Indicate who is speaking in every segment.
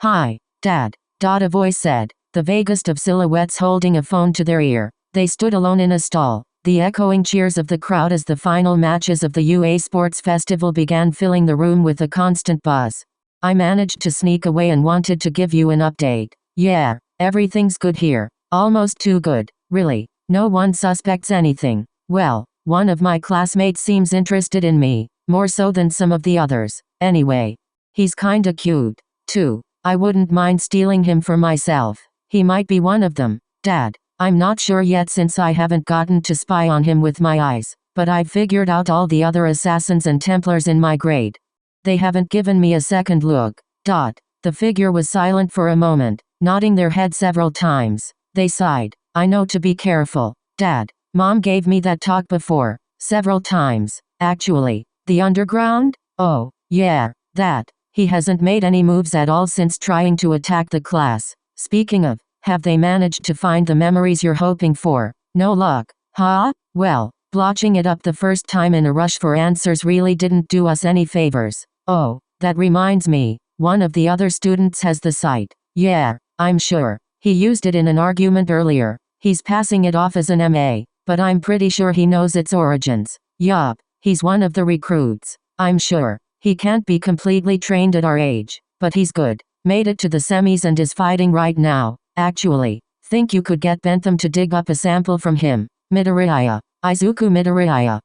Speaker 1: Hi, Dad. A voice said, the vaguest of silhouettes holding a phone to their ear. They stood alone in a stall. The echoing cheers of the crowd as the final matches of the UA Sports Festival began filling the room with a constant buzz. I managed to sneak away and wanted to give you an update. Yeah, everything's good here. Almost too good, really. No one suspects anything. Well, one of my classmates seems interested in me, more so than some of the others. Anyway, he's kinda cute, too. I wouldn't mind stealing him for myself. He might be one of them. Dad, I'm not sure yet since I haven't gotten to spy on him with my eyes, but I've figured out all the other assassins and Templars in my grade. They haven't given me a second look. The figure was silent for a moment, nodding their head several times. They sighed. I know to be careful. Dad, Mom gave me that talk before. Several times, actually. The underground? Oh, yeah, that. He hasn't made any moves at all since trying to attack the class. Speaking of, have they managed to find the memories you're hoping for? No luck. Huh? Well, blotching it up the first time in a rush for answers really didn't do us any favors. Oh, that reminds me. One of the other students has the site. Yeah, I'm sure. He used it in an argument earlier. He's passing it off as an MA, but I'm pretty sure he knows its origins. Yup, he's one of the recruits. I'm sure. He can't be completely trained at our age, but he's good. Made it to the semis and is fighting right now. Actually, think you could get Bentham to dig up a sample from him. Midoriya. Izuku Midoriya.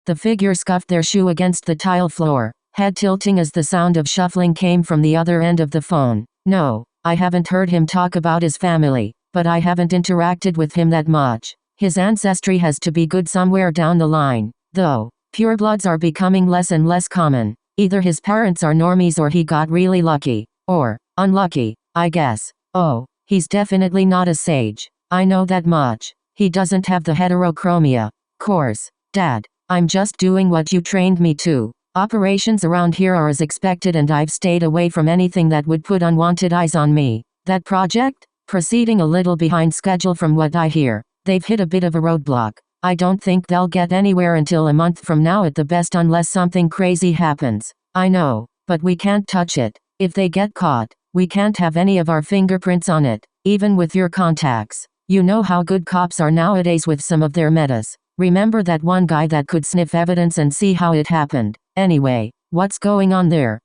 Speaker 1: The figure scuffed their shoe against the tile floor, head tilting as the sound of shuffling came from the other end of the phone. No, I haven't heard him talk about his family, but I haven't interacted with him that much. His ancestry has to be good somewhere down the line, though. Purebloods are becoming less and less common. Either his parents are normies or he got really lucky. Or, unlucky, I guess. Oh, he's definitely not a sage. I know that much. He doesn't have the heterochromia. Course. Dad, I'm just doing what you trained me to. Operations around here are as expected and I've stayed away from anything that would put unwanted eyes on me. That project? Proceeding a little behind schedule from what I hear. They've hit a bit of a roadblock. I don't think they'll get anywhere until a month from now at the best unless something crazy happens. I know, but we can't touch it. If they get caught, we can't have any of our fingerprints on it, even with your contacts. You know how good cops are nowadays with some of their metas. Remember that one guy that could sniff evidence and see how it happened. Anyway, what's going on there?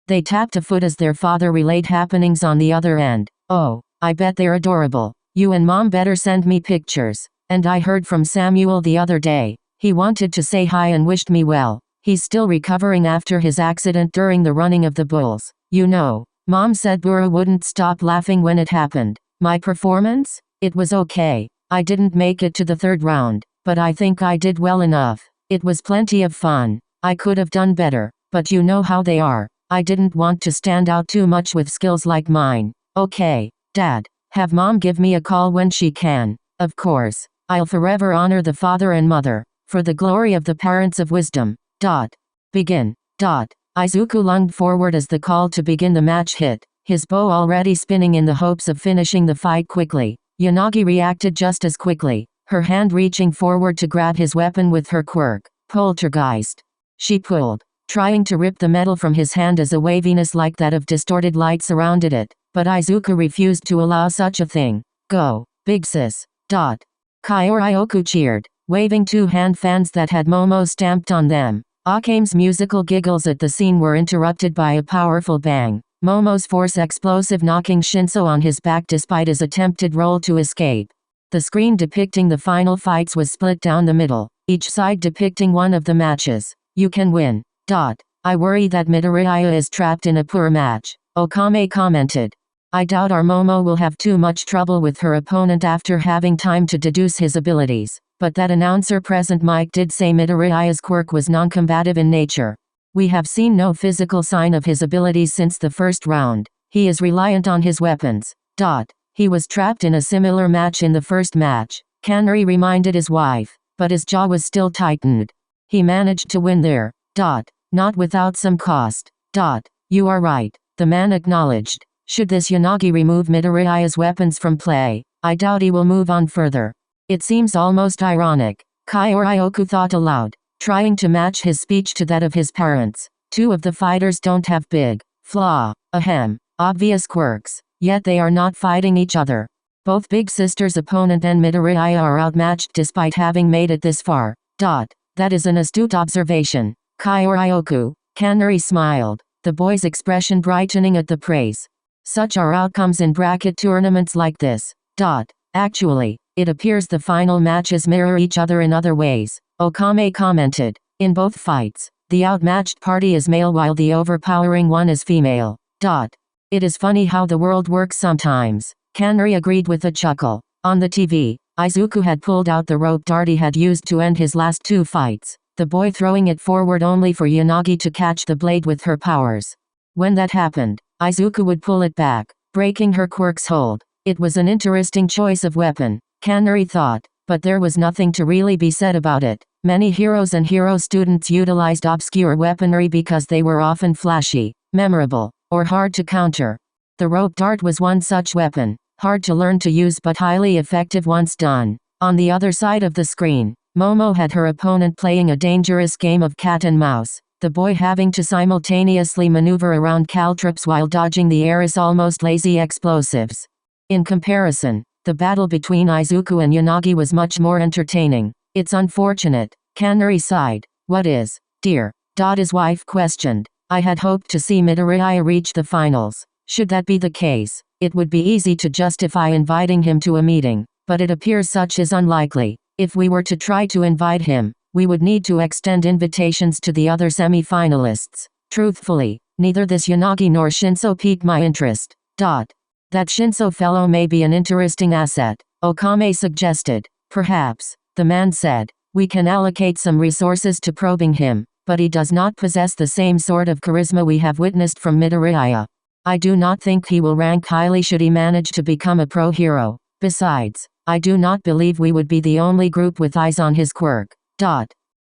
Speaker 1: They tapped a foot as their father relayed happenings on the other end. Oh, I bet they're adorable. You and Mom better send me pictures. And I heard from Samuel the other day. He wanted to say hi and wished me well. He's still recovering after his accident during the running of the bulls. You know, Mom said Buru wouldn't stop laughing when it happened. My performance? It was okay. I didn't make it to the third round, but I think I did well enough. It was plenty of fun. I could have done better, but you know how they are. I didn't want to stand out too much with skills like mine. Okay, Dad, have Mom give me a call when she can. Of course. I'll forever honor the father and mother, for the glory of the parents of wisdom. Begin. Izuku lunged forward as the call to begin the match hit, his bow already spinning in the hopes of finishing the fight quickly. Yanagi reacted just as quickly, her hand reaching forward to grab his weapon with her quirk, Poltergeist. She pulled, trying to rip the metal from his hand as a waviness like that of distorted light surrounded it, but Izuku refused to allow such a thing. Go, big sis. Kaorioku cheered, waving two hand fans that had Momo stamped on them. Akame's musical giggles at the scene were interrupted by a powerful bang. Momo's force explosive knocking Shinso on his back despite his attempted roll to escape. The screen depicting the final fights was split down the middle, each side depicting one of the matches. You can win. I worry that Midoriya is trapped in a poor match, Okame commented. I doubt our Momo will have too much trouble with her opponent after having time to deduce his abilities, but that announcer present mic did say Midoriya's quirk was non-combative in nature. We have seen no physical sign of his abilities since the first round. He is reliant on his weapons. He was trapped in a similar match in the first match, Kanri reminded his wife, but his jaw was still tightened. He managed to win there. Not without some cost. You are right, the man acknowledged. Should this Yanagi remove Midoriya's weapons from play, I doubt he will move on further. It seems almost ironic, Kaorioku thought aloud, trying to match his speech to that of his parents. Two of the fighters don't have big flaw Ahem. Obvious quirks. Yet they are not fighting each other. Both Big Sister's opponent and Midoriya are outmatched despite having made it this far. That is an astute observation. Kyorioku. Kanari smiled, the boy's expression brightening at the praise. Such are outcomes in bracket tournaments like this. Actually, it appears the final matches mirror each other in other ways, Okame commented. In both fights, the outmatched party is male while the overpowering one is female. It is funny how the world works sometimes. Kanari agreed with a chuckle. On the TV, Izuku had pulled out the rope dart he had used to end his last 2 fights, the boy throwing it forward only for Yanagi to catch the blade with her powers. When that happened, Izuku would pull it back, breaking her quirk's hold. It was an interesting choice of weapon, Kanari thought, but there was nothing to really be said about it. Many heroes and hero students utilized obscure weaponry because they were often flashy, memorable, or hard to counter. The rope dart was one such weapon, hard to learn to use but highly effective once done. On the other side of the screen, Momo had her opponent playing a dangerous game of cat and mouse, the boy having to simultaneously maneuver around caltrops while dodging the air's almost lazy explosives. In comparison, the battle between Izuku and Yanagi was much more entertaining. It's unfortunate, Kanari sighed. What is, dear? His wife questioned. I had hoped to see Midoriya reach the finals. Should that be the case, it would be easy to justify inviting him to a meeting, but it appears such is unlikely. If we were to try to invite him, we would need to extend invitations to the other semi-finalists. Truthfully, neither this Yanagi nor Shinso piqued my interest. That Shinso fellow may be an interesting asset, Okame suggested. Perhaps, the man said. We can allocate some resources to probing him, but he does not possess the same sort of charisma we have witnessed from Midoriya. I do not think he will rank highly should he manage to become a pro hero. Besides, I do not believe we would be the only group with eyes on his quirk.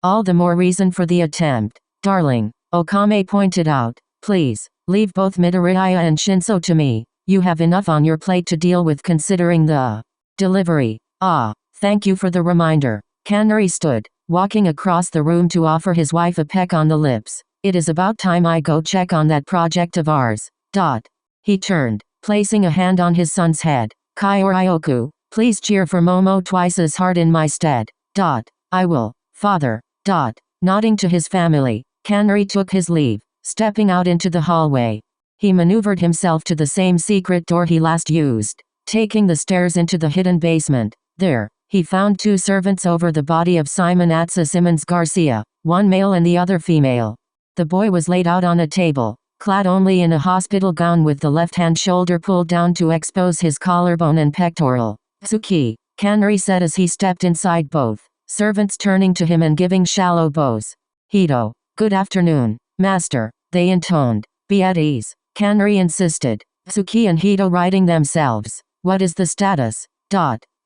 Speaker 1: All the more reason for the attempt, darling, Okame pointed out. Please, leave both Midoriya and Shinso to me. You have enough on your plate to deal with considering the delivery. Thank you for the reminder. Kanari stood, walking across the room to offer his wife a peck on the lips. It is about time I go check on that project of ours. He turned, placing a hand on his son's head. Kyorioku, please cheer for Momo twice as hard in my stead. I will, father. Nodding to his family, Kanari took his leave, stepping out into the hallway. He maneuvered himself to the same secret door he last used, taking the stairs into the hidden basement. There, he found 2 servants over the body of Simon Atza Simmons Garcia, one male and the other female. The boy was laid out on a table, clad only in a hospital gown with the left-hand shoulder pulled down to expose his collarbone and pectoral. Tsuki, Kanari said as he stepped inside, both servants turning to him and giving shallow bows. Hito, good afternoon, master, they intoned. Be at ease, Kanari insisted. Tsuki and Hito righting themselves. What is the status?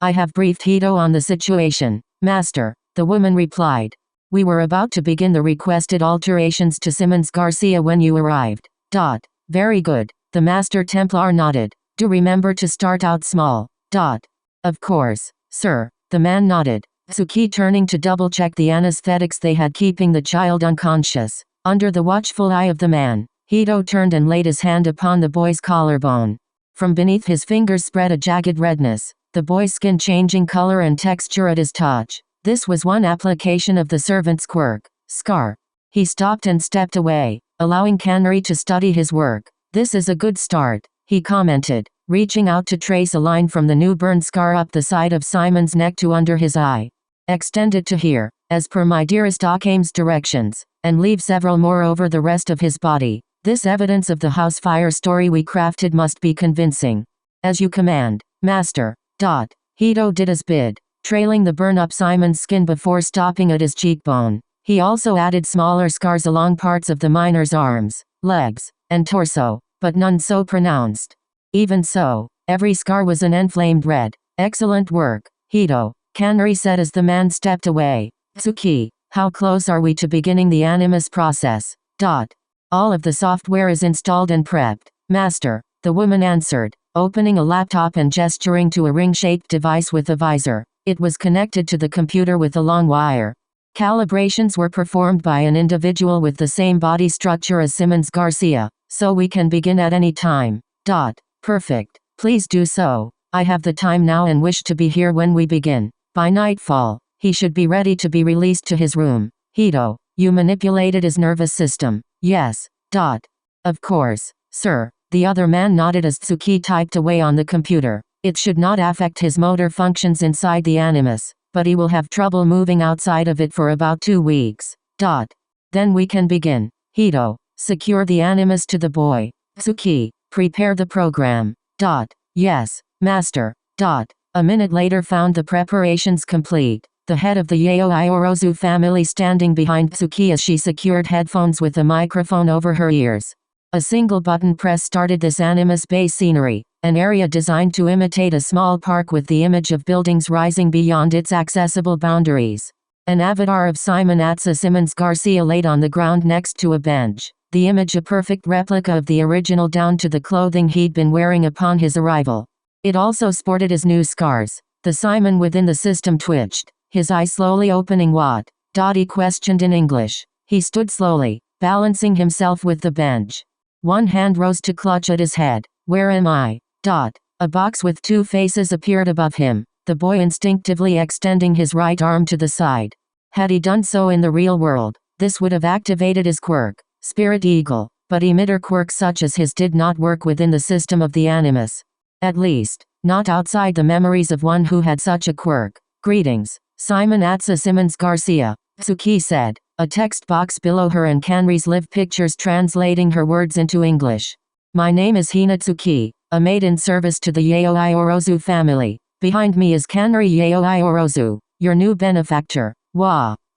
Speaker 1: I have briefed Hito on the situation, master, the woman replied. We were about to begin the requested alterations to Simmons Garcia when you arrived. Very good, the Master Templar nodded. Do remember to start out small. Of course, sir, the man nodded. Tsuki turning to double-check the anesthetics they had keeping the child unconscious. Under the watchful eye of the man, Hito turned and laid his hand upon the boy's collarbone. From beneath his fingers spread a jagged redness, the boy's skin changing color and texture at his touch. This was one application of the servant's quirk, Scar. He stopped and stepped away, allowing Kanari to study his work. This is a good start, he commented, reaching out to trace a line from the new burn scar up the side of Simon's neck to under his eye. Extend it to here, as per my dearest Okame's directions, and leave several more over the rest of his body. This evidence of the house fire story we crafted must be convincing. As you command, master. Hito did as bid, trailing the burn up Simon's skin before stopping at his cheekbone. He also added smaller scars along parts of the miner's arms, legs, and torso, but none so pronounced. Even so, every scar was an enflamed red. Excellent work, Hito, Kanari said as the man stepped away. Tsuki, how close are we to beginning the animus process? All of the software is installed and prepped, master, the woman answered, opening a laptop and gesturing to a ring-shaped device with a visor. It was connected to the computer with a long wire. Calibrations were performed by an individual with the same body structure as Simmons Garcia, So we can begin at any time. Perfect. Please do so. I have the time now and wish to be here when we begin. By nightfall, he should be ready to be released to his room. Hito, you manipulated his nervous system. Yes. Of course, sir. The other man nodded as Tsuki typed away on the computer. It should not affect his motor functions inside the animus, but he will have trouble moving outside of it for about 2 weeks. Then we can begin. Hito, secure the animus to the boy. Tsuki, prepare the program. Yes, master. A minute later found the preparations complete. The head of the Yaoi Orozu family standing behind Tsuki as she secured headphones with a microphone over her ears. A single button press started this animus-based scenery, an area designed to imitate a small park with the image of buildings rising beyond its accessible boundaries. An avatar of Simon Atza Simmons Garcia laid on the ground next to a bench, the image a perfect replica of the original down to the clothing he'd been wearing upon his arrival. It also sported his new scars. The Simon within the system twitched, his eyes slowly opening. What? He questioned in English. He stood slowly, balancing himself with the bench. One hand rose to clutch at his head. Where am I? A box with 2 faces appeared above him, the boy instinctively extending his right arm to the side. Had he done so in the real world, this would have activated his quirk, Spirit Eagle, but emitter quirks such as his did not work within the system of the animus. At least, not outside the memories of one who had such a quirk. Greetings, Simon Atza Simmons Garcia, Tsuki said, a text box below her and Kanri's live pictures translating her words into English. My name is Hina Tsuki, a maid in service to the Yaoi Orozu family. Behind me is Kanri Yaoi Orozu, your new benefactor.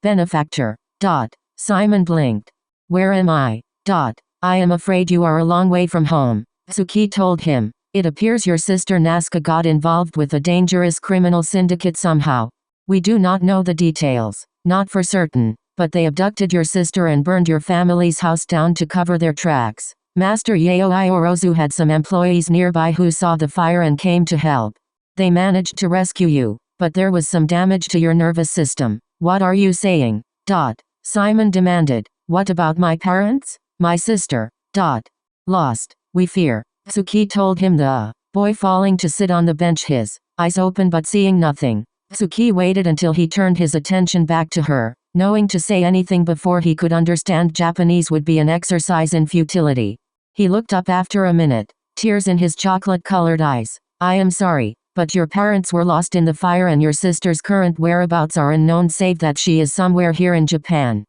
Speaker 1: Benefactor. Simon blinked. Where am I? I am afraid you are a long way from home, Tsuki told him. It appears your sister Nazca got involved with a dangerous criminal syndicate somehow. We do not know the details, not for certain, but they abducted your sister and burned your family's house down to cover their tracks. Master Yaoi Orozu had some employees nearby who saw the fire and came to help. They managed to rescue you, but there was some damage to your nervous system. What are you saying? Simon demanded. What about my parents? My sister? Lost, we fear. Tsuki told him, the boy falling to sit on the bench, his eyes open but seeing nothing. Tsuki waited until he turned his attention back to her, knowing to say anything before he could understand Japanese would be an exercise in futility. He looked up after a minute, tears in his chocolate-colored eyes. I am sorry, but your parents were lost in the fire and your sister's current whereabouts are unknown save that she is somewhere here in Japan.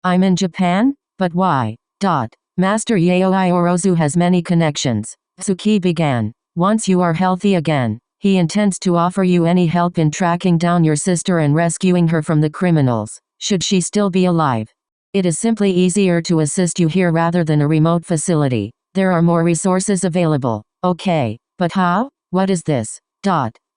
Speaker 1: I'm in Japan? But why? Master Yaoi Orozu has many connections. Tsuki began. Once you are healthy again, he intends to offer you any help in tracking down your sister and rescuing her from the criminals, should she still be alive. It is simply easier to assist you here rather than a remote facility. There are more resources available. Okay, but how? What is this?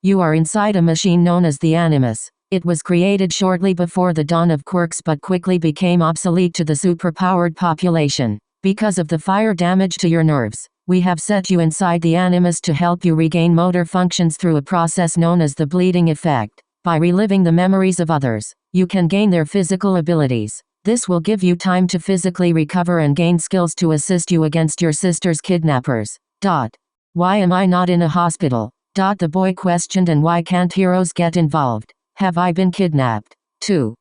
Speaker 1: You are inside a machine known as the Animus. It was created shortly before the dawn of quirks but quickly became obsolete to the superpowered population. Because of the fire damage to your nerves, we have set you inside the Animus to help you regain motor functions through a process known as the bleeding effect. By reliving the memories of others, you can gain their physical abilities. This will give you time to physically recover and gain skills to assist you against your sister's kidnappers. Why am I not in a hospital? The boy questioned, and why can't heroes get involved? Have I been kidnapped? 2.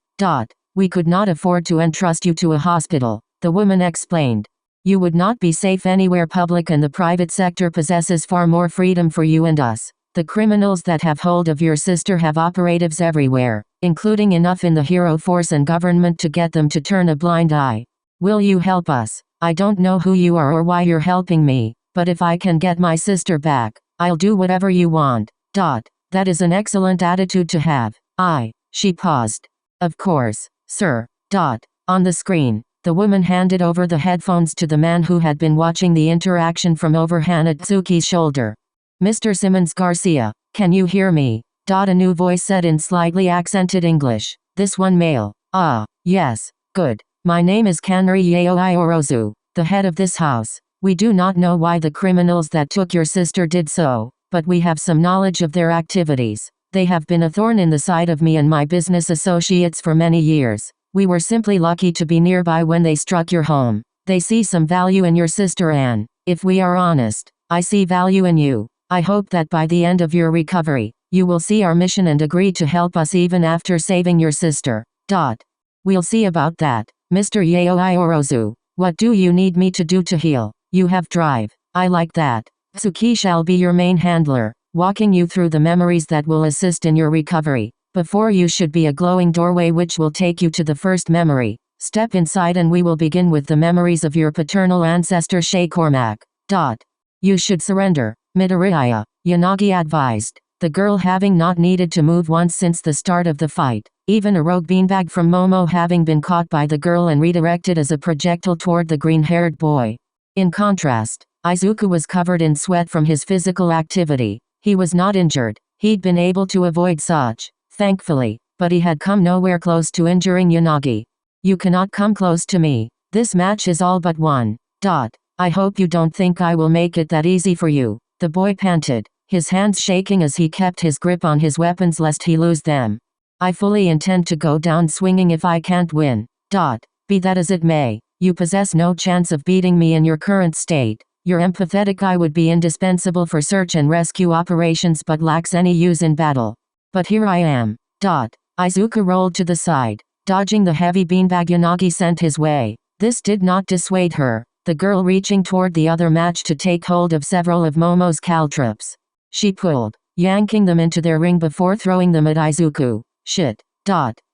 Speaker 1: We could not afford to entrust you to a hospital, the woman explained. You would not be safe anywhere public and the private sector possesses far more freedom for you and us. The criminals that have hold of your sister have operatives everywhere, including enough in the hero force and government to get them to turn a blind eye. Will you help us? I don't know who you are or why you're helping me, but if I can get my sister back, I'll do whatever you want. That is an excellent attitude to have. She paused. Of course, sir. On the screen, the woman handed over the headphones to the man who had been watching the interaction from over Hanatsuki's shoulder. Mr. Simmons Garcia, can you hear me? A new voice said in slightly accented English. This one male. Yes, good. My name is Kanri Yaoi Orozu, the head of this house. We do not know why the criminals that took your sister did so, but we have some knowledge of their activities. They have been a thorn in the side of me and my business associates for many years. We were simply lucky to be nearby when they struck your home. They see some value in your sister and, if we are honest, I see value in you. I hope that by the end of your recovery, you will see our mission and agree to help us even after saving your sister. We'll see about that, Mr. Yaoi Orozu. What do you need me to do to heal? You have drive. I like that. Tsuki shall be your main handler, walking you through the memories that will assist in your recovery. Before you should be a glowing doorway which will take you to the first memory. Step inside and we will begin with the memories of your paternal ancestor Shei Cormac. You should surrender, Midoriya, Yanagi advised. The girl having not needed to move once since the start of the fight. Even a rogue beanbag from Momo having been caught by the girl and redirected as a projectile toward the green-haired boy. In contrast, Izuku was covered in sweat from his physical activity. He was not injured. He'd been able to avoid such, thankfully, but he had come nowhere close to injuring Yanagi. You cannot come close to me. This match is all but won. I hope you don't think I will make it that easy for you, the boy panted, his hands shaking as he kept his grip on his weapons lest he lose them. I fully intend to go down swinging if I can't win. Be that as it may, you possess no chance of beating me in your current state. Your empathetic eye would be indispensable for search and rescue operations but lacks any use in battle. But here I am. Izuku rolled to the side, dodging the heavy beanbag Yanagi sent his way. This did not dissuade her, the girl reaching toward the other match to take hold of several of Momo's caltrops. She pulled, yanking them into their ring before throwing them at Izuku. Shit.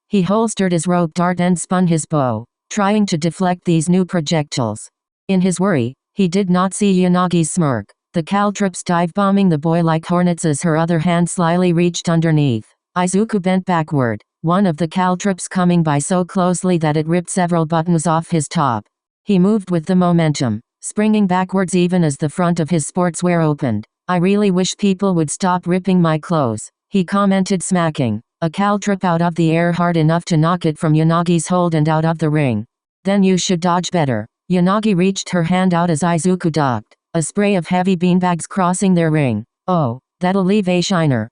Speaker 1: He holstered his rope dart and spun his bow, trying to deflect these new projectiles. In his worry, he did not see Yanagi's smirk, the caltrops dive-bombing the boy like hornets as her other hand slyly reached underneath. Izuku bent backward, one of the caltrops coming by so closely that it ripped several buttons off his top. He moved with the momentum, springing backwards even as the front of his sportswear opened. I really wish people would stop ripping my clothes, he commented, smacking a caltrop out of the air hard enough to knock it from Yanagi's hold and out of the ring. Then you should dodge better. Yanagi reached her hand out as Izuku ducked, a spray of heavy beanbags crossing their ring. Oh, that'll leave a shiner.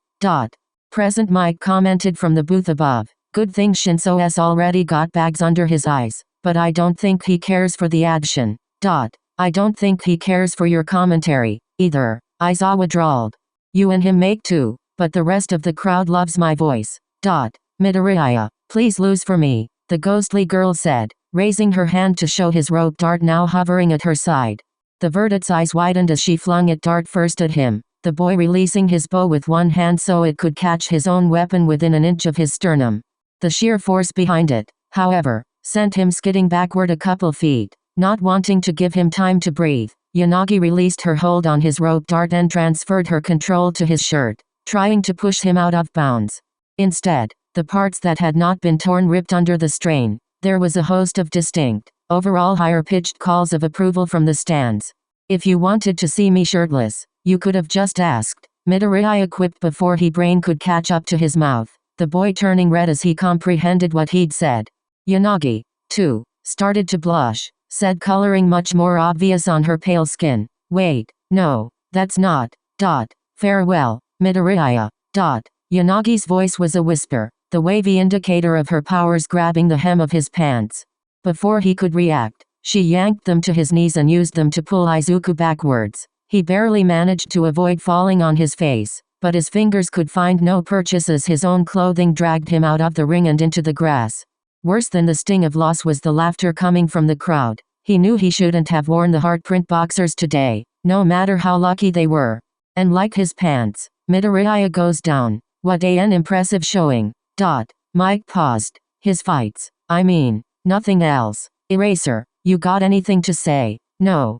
Speaker 1: Present Mike commented from the booth above. Good thing Shinso's already got bags under his eyes, but I don't think he cares for the action. I don't think he cares for your commentary, either, Aizawa drawled. You and him make two, but the rest of the crowd loves my voice. Midoriya, please lose for me, the ghostly girl said, raising her hand to show his rope dart now hovering at her side. The Verdet's eyes widened as she flung it dart first at him, the boy releasing his bow with one hand so it could catch his own weapon within an inch of his sternum. The sheer force behind it, however, sent him skidding backward a couple feet. Not wanting to give him time to breathe, Yanagi released her hold on his rope dart and transferred her control to his shirt, trying to push him out of bounds. Instead, the parts that had not been torn ripped under the strain. There was a host of distinct, overall higher-pitched calls of approval from the stands. If you wanted to see me shirtless, you could have just asked, Midoriya quipped before his brain could catch up to his mouth, the boy turning red as he comprehended what he'd said. Yanagi, too, started to blush, said, coloring much more obvious on her pale skin. Wait, no, that's not. Farewell, Midoriya. Yanagi's voice was a whisper, the wavy indicator of her powers grabbing the hem of his pants. Before he could react, she yanked them to his knees and used them to pull Izuku backwards. He barely managed to avoid falling on his face, but his fingers could find no purchase as his own clothing dragged him out of the ring and into the grass. Worse than the sting of loss was the laughter coming from the crowd. He knew he shouldn't have worn the heartprint boxers today, no matter how lucky they were. And like his pants, Midoriya goes down. What an impressive showing. Mike paused. His fights. I mean, nothing else. Eraser, you got anything to say? No.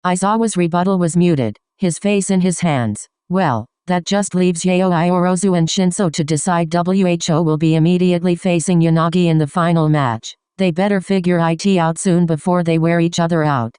Speaker 1: Aizawa's rebuttal was muted, his face in his hands. Well, that just leaves Yaoi Orozu and Shinso to decide. WHO will be immediately facing Yanagi in the final match. They better figure it out soon before they wear each other out.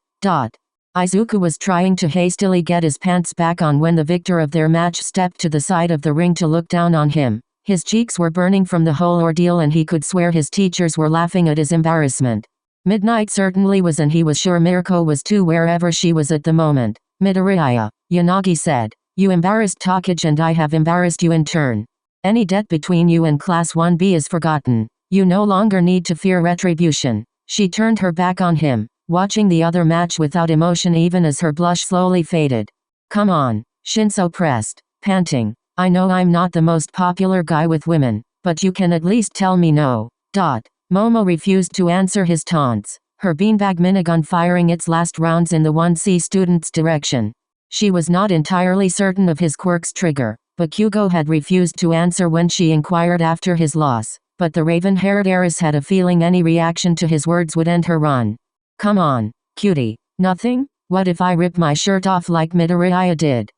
Speaker 1: Izuku was trying to hastily get his pants back on when the victor of their match stepped to the side of the ring to look down on him. His cheeks were burning from the whole ordeal and he could swear his teachers were laughing at his embarrassment. Midnight certainly was, and he was sure Mirko was too wherever she was at the moment. Midoriya, Yanagi said, you embarrassed Takage and I have embarrassed you in turn. Any debt between you and Class 1B is forgotten. You no longer need to fear retribution. She turned her back on him, watching the other match without emotion even as her blush slowly faded. Come on, Shinso pressed, panting. I know I'm not the most popular guy with women, but you can at least tell me no. Momo refused to answer his taunts, her beanbag minigun firing its last rounds in the 1C student's direction. She was not entirely certain of his quirk's trigger, but Kyugo had refused to answer when she inquired after his loss, but the raven-haired heiress had a feeling any reaction to his words would end her run. Come on, cutie. Nothing? What if I rip my shirt off like Midoriya did?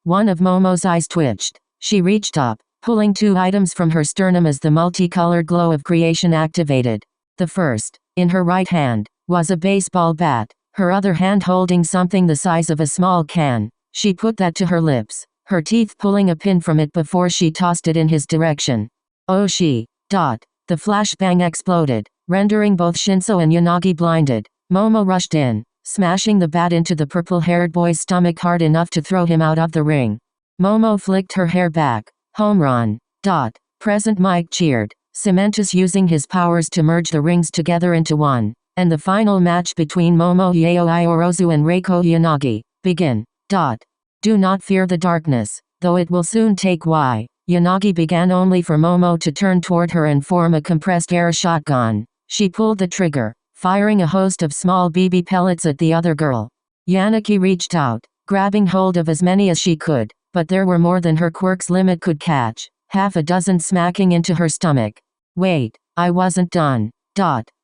Speaker 1: One of Momo's eyes twitched. She reached up, pulling 2 items from her sternum as the multicolored glow of creation activated. The first, in her right hand, was a baseball bat, her other hand holding something the size of a small can. She put that to her lips, her teeth pulling a pin from it before she tossed it in his direction. Oh she. The flashbang exploded, rendering both Shinso and Yanagi blinded. Momo rushed in, smashing the bat into the purple-haired boy's stomach hard enough to throw him out of the ring. Momo flicked her hair back. Home run. Present Mike cheered, Cementus using his powers to merge the rings together into one, and the final match between Momo Yaoi Orozu and Reiko Yanagi, begin. Do not fear the darkness, though it will soon take Y. Yanagi began only for Momo to turn toward her and form a compressed air shotgun. She pulled the trigger, firing a host of small BB pellets at the other girl. Yanagi reached out, grabbing hold of as many as she could, but there were more than her quirk's limit could catch, half a dozen smacking into her stomach. Wait, I wasn't done.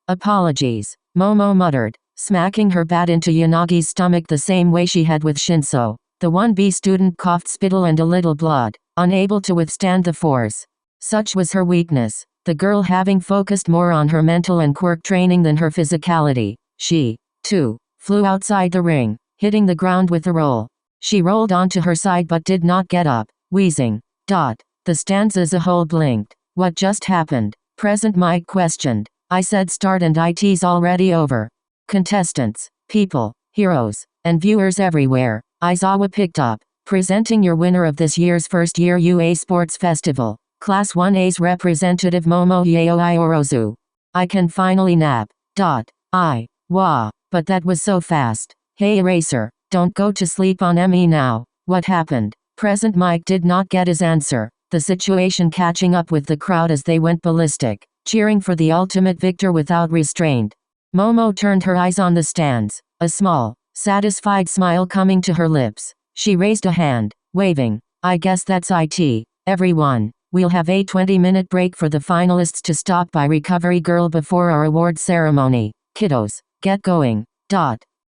Speaker 1: Apologies, Momo muttered, smacking her bat into Yanagi's stomach the same way she had with Shinso. The 1B student coughed spittle and a little blood, unable to withstand the force. Such was her weakness, the girl having focused more on her mental and quirk training than her physicality. She, too, flew outside the ring, hitting the ground with a roll. She rolled onto her side but did not get up, wheezing. The stands as a whole blinked. What just happened? Present Mike questioned. I said start and it's already over. Contestants, people, heroes, and viewers everywhere, Aizawa picked up, presenting your winner of this year's first year UA Sports Festival, Class 1A's representative Momo Yaoi Orozu. I can finally nap. But that was so fast. Hey Eraser, don't go to sleep on me now. What happened? Present Mike did not get his answer, the situation catching up with the crowd as they went ballistic, cheering for the ultimate victor without restraint. Momo turned her eyes on the stands, a small, satisfied smile coming to her lips. She raised a hand, waving. I guess that's it, everyone. We'll have a 20-minute break for the finalists to stop by Recovery Girl before our award ceremony. Kiddos, get going.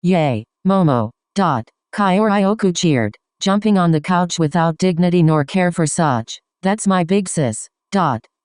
Speaker 1: Yay, Momo. Kaorioku cheered, jumping on the couch without dignity nor care for such. That's my big sis.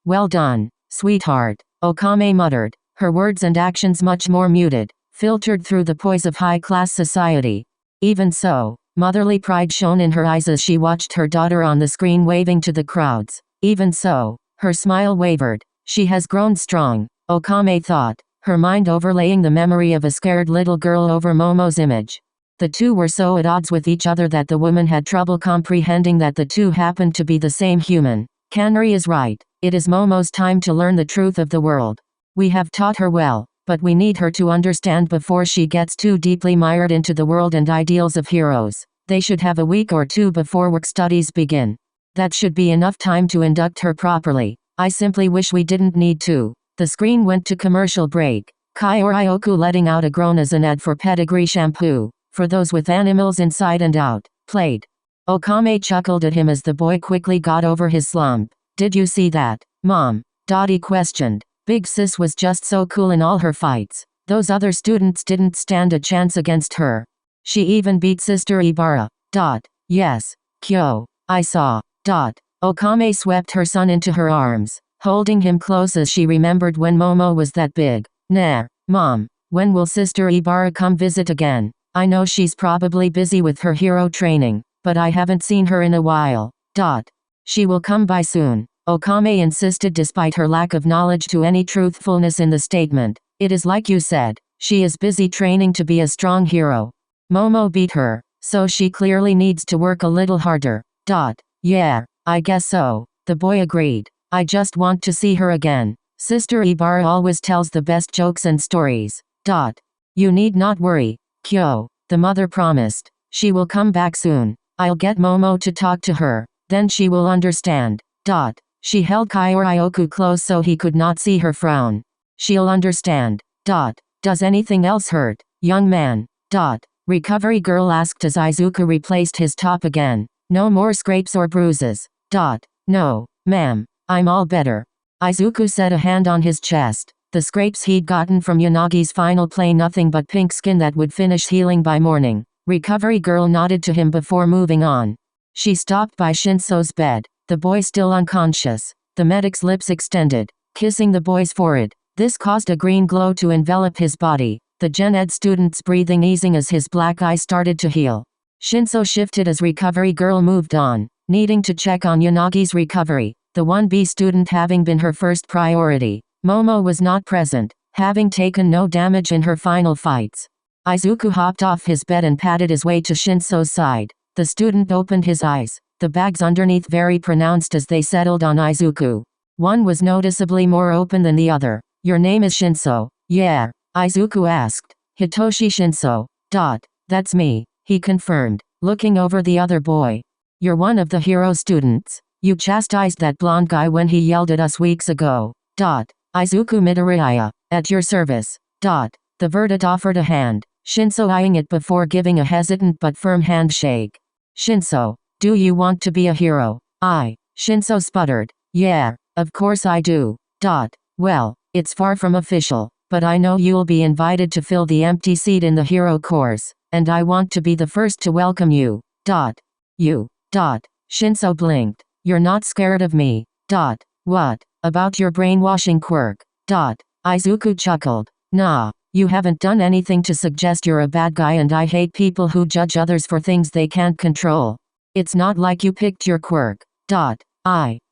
Speaker 1: Well done, sweetheart, Okame muttered, her words and actions much more muted, filtered through the poise of high-class society. Even so, motherly pride shone in her eyes as she watched her daughter on the screen waving to the crowds. Even so, her smile wavered. She has grown strong, Okame thought, her mind overlaying the memory of a scared little girl over Momo's image. The two were so at odds with each other that the woman had trouble comprehending that the two happened to be the same human. Kanri is right. It is Momo's time to learn the truth of the world. We have taught her well, but we need her to understand before she gets too deeply mired into the world and ideals of heroes. They should have a week or two before work studies begin. That should be enough time to induct her properly. I simply wish we didn't need to. The screen went to commercial break. Kaorioku letting out a groan as an ad for pedigree shampoo, for those with animals inside and out, played. Okame chuckled at him as the boy quickly got over his slump. Did you see that, Mom? Dottie questioned. Big sis was just so cool in all her fights. Those other students didn't stand a chance against her. She even beat Sister Ibarra. Yes, Kyo. I saw. Okame swept her son into her arms, holding him close as she remembered when Momo was that big. Nah, Mom, when will Sister Ibarra come visit again? I know she's probably busy with her hero training, but I haven't seen her in a while. She will come by soon, Okame insisted despite her lack of knowledge to any truthfulness in the statement. It is like you said, she is busy training to be a strong hero. Momo beat her, so she clearly needs to work a little harder. Yeah, I guess so, the boy agreed. I just want to see her again. Sister Ibarra always tells the best jokes and stories. You need not worry, Kyo, the mother promised. She will come back soon. I'll get Momo to talk to her, then she will understand. She held Kyorioku close so he could not see her frown. She'll understand. Does anything else hurt, young man? Recovery girl asked as Izuku replaced his top again. No more scrapes or bruises. No, ma'am, I'm all better. Izuku set a hand on his chest. The scrapes he'd gotten from Yanagi's final play, nothing but pink skin that would finish healing by morning. Recovery girl nodded to him before moving on. She stopped by Shinso's bed, the boy still unconscious. The medic's lips extended, kissing the boy's forehead. This caused a green glow to envelop his body, the Gen Ed student's breathing easing as his black eye started to heal. Shinso shifted as recovery girl moved on, needing to check on Yanagi's recovery, the 1B student having been her first priority. Momo was not present, having taken no damage in her final fights. Izuku hopped off his bed and padded his way to Shinso's side. The student opened his eyes, the bags underneath very pronounced as they settled on Izuku. One was noticeably more open than the other. Your name is Shinso, yeah? Izuku asked. Hitoshi Shinso. That's me, he confirmed, looking over the other boy. You're one of the hero students. You chastised that blonde guy when he yelled at us weeks ago. Izuku Midoriya, at your service. The verdant offered a hand, Shinso eyeing it before giving a hesitant but firm handshake. Shinso, do you want to be a hero? Shinso sputtered. Yeah, of course I do. Well, it's far from official, but I know you'll be invited to fill the empty seat in the hero course, and I want to be the first to welcome you. You. Shinso blinked. You're not scared of me. What? About your brainwashing quirk? Izuku chuckled. Nah, you haven't done anything to suggest you're a bad guy, and I hate people who judge others for things they can't control. It's not like you picked your quirk.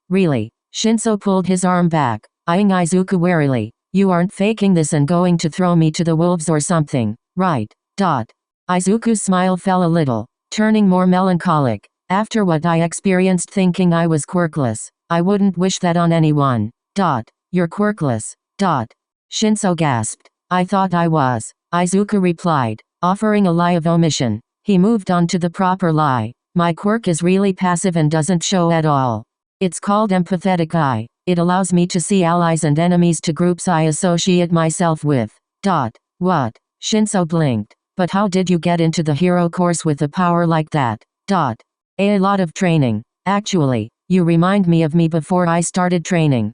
Speaker 1: Really? Shinso pulled his arm back, eyeing Izuku warily. You aren't faking this and going to throw me to the wolves or something, right? Izuku's smile fell a little, turning more melancholic. After what I experienced thinking I was quirkless, I wouldn't wish that on anyone. You're quirkless. Shinso gasped. I thought I was. Izuku replied, offering a lie of omission. He moved on to the proper lie. My quirk is really passive and doesn't show at all. It's called empathetic eye. It allows me to see allies and enemies to groups I associate myself with. What? Shinso blinked. But how did you get into the hero course with a power like that? A lot of training. Actually, you remind me of me before I started training.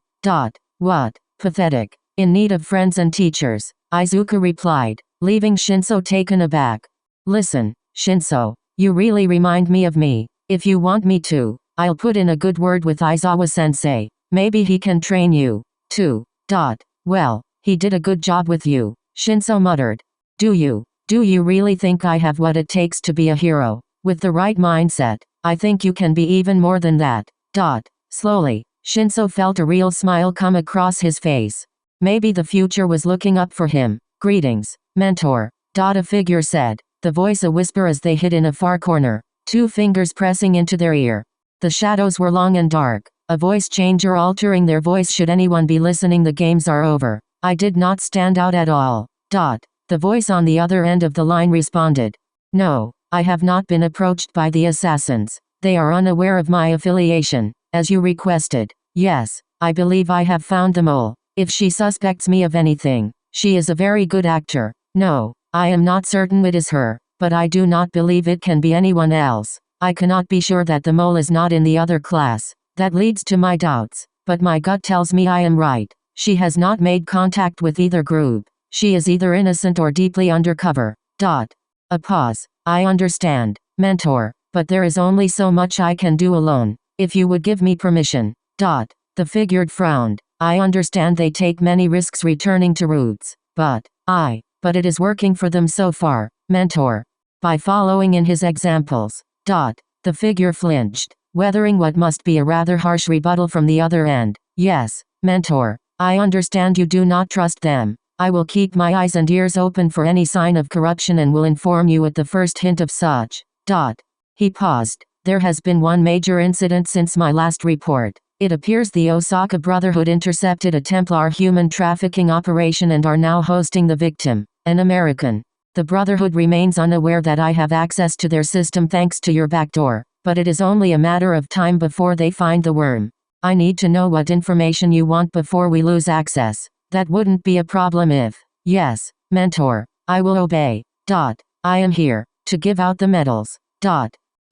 Speaker 1: What? Pathetic. In need of friends and teachers, Izuku replied, leaving Shinso taken aback. Listen, Shinso, you really remind me of me. If you want me to, I'll put in a good word with Aizawa-sensei. Maybe he can train you, too. Well, he did a good job with you, Shinso muttered. Do you really think I have what it takes to be a hero? With the right mindset, I think you can be even more than that. Slowly, Shinso felt a real smile come across his face. Maybe the future was looking up for him. Greetings, mentor. A figure said, the voice a whisper as they hid in a far corner, 2 fingers pressing into their ear. The shadows were long and dark, a voice changer altering their voice should anyone be listening. The games are over. I did not stand out at all. The voice on the other end of the line responded. No, I have not been approached by the assassins. They are unaware of my affiliation, as you requested. Yes, I believe I have found the mole. If she suspects me of anything, she is a very good actor. No, I am not certain it is her, but I do not believe it can be anyone else. I cannot be sure that the mole is not in the other class. That leads to my doubts, but my gut tells me I am right. She has not made contact with either group. She is either innocent or deeply undercover. A pause. I understand, mentor, but there is only so much I can do alone. If you would give me permission. The figure frowned. I understand they take many risks returning to roots, but it is working for them so far, mentor. By following in his examples. The figure flinched, weathering what must be a rather harsh rebuttal from the other end. Yes, mentor, I understand you do not trust them. I will keep my eyes and ears open for any sign of corruption and will inform you at the first hint of such. He paused. There has been one major incident since my last report. It appears the Osaka Brotherhood intercepted a Templar human trafficking operation and are now hosting the victim. An American. The Brotherhood remains unaware that I have access to their system thanks to your backdoor, but it is only a matter of time before they find the worm. I need to know what information you want before we lose access. That wouldn't be a problem if. Yes, Mentor. I will obey. I am here to give out the medals.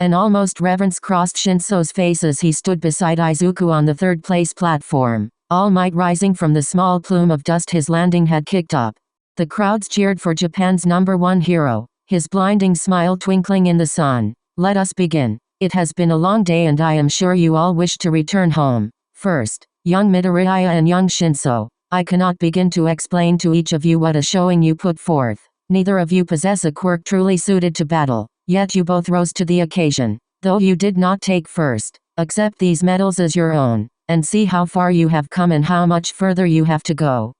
Speaker 1: An almost reverence crossed Shinso's face as he stood beside Izuku on the third-place platform, All Might rising from the small plume of dust his landing had kicked up. The crowds cheered for Japan's #1 hero, his blinding smile twinkling in the sun. Let us begin. It has been a long day and I am sure you all wish to return home. First, young Midoriya and young Shinso, I cannot begin to explain to each of you what a showing you put forth. Neither of you possess a quirk truly suited to battle, yet you both rose to the occasion. Though you did not take first, accept these medals as your own, and see how far you have come and how much further you have to go.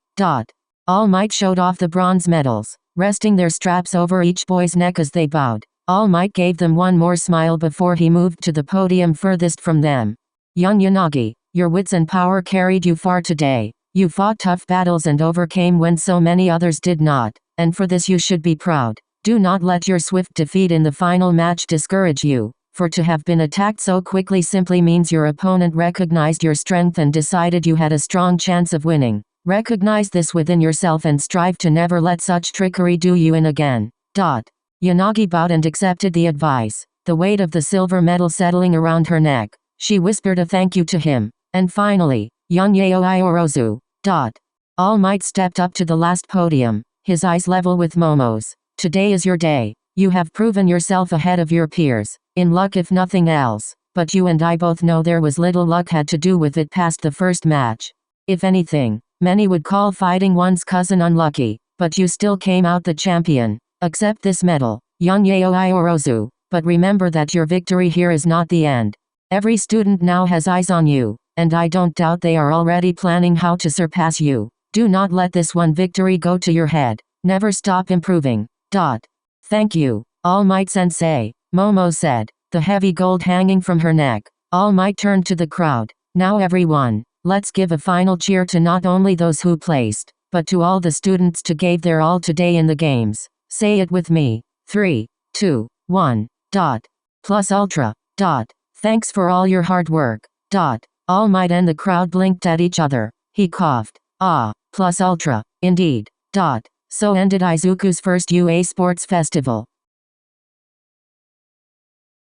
Speaker 1: All Might showed off the bronze medals, resting their straps over each boy's neck as they bowed. All Might gave them one more smile before he moved to the podium furthest from them. Young Yanagi, your wits and power carried you far today. You fought tough battles and overcame when so many others did not, and for this you should be proud. Do not let your swift defeat in the final match discourage you, for to have been attacked so quickly simply means your opponent recognized your strength and decided you had a strong chance of winning. Recognize this within yourself and strive to never let such trickery do you in again. Yanagi bowed and accepted the advice, the weight of the silver medal settling around her neck. She whispered a thank you to him. And finally, young Yaoi Orozu. All Might stepped up to the last podium, his eyes level with Momo's. Today is your day. You have proven yourself ahead of your peers, in luck if nothing else, but you and I both know there was little luck had to do with it past the first match. If anything, many would call fighting one's cousin unlucky, but you still came out the champion. Accept this medal, young Yaoi Orozu, but remember that your victory here is not the end. Every student now has eyes on you, and I don't doubt they are already planning how to surpass you. Do not let this one victory go to your head. Never stop improving. Thank you, All Might Sensei, Momo said, the heavy gold hanging from her neck. All Might turned to the crowd. Now everyone, let's give a final cheer to not only those who placed, but to all the students who gave their all today in the games. Say it with me. 3, 2, 1. Plus Ultra. Thanks for all your hard work. All Might and the crowd blinked at each other. He coughed. Plus Ultra, indeed. So ended Izuku's first UA Sports Festival.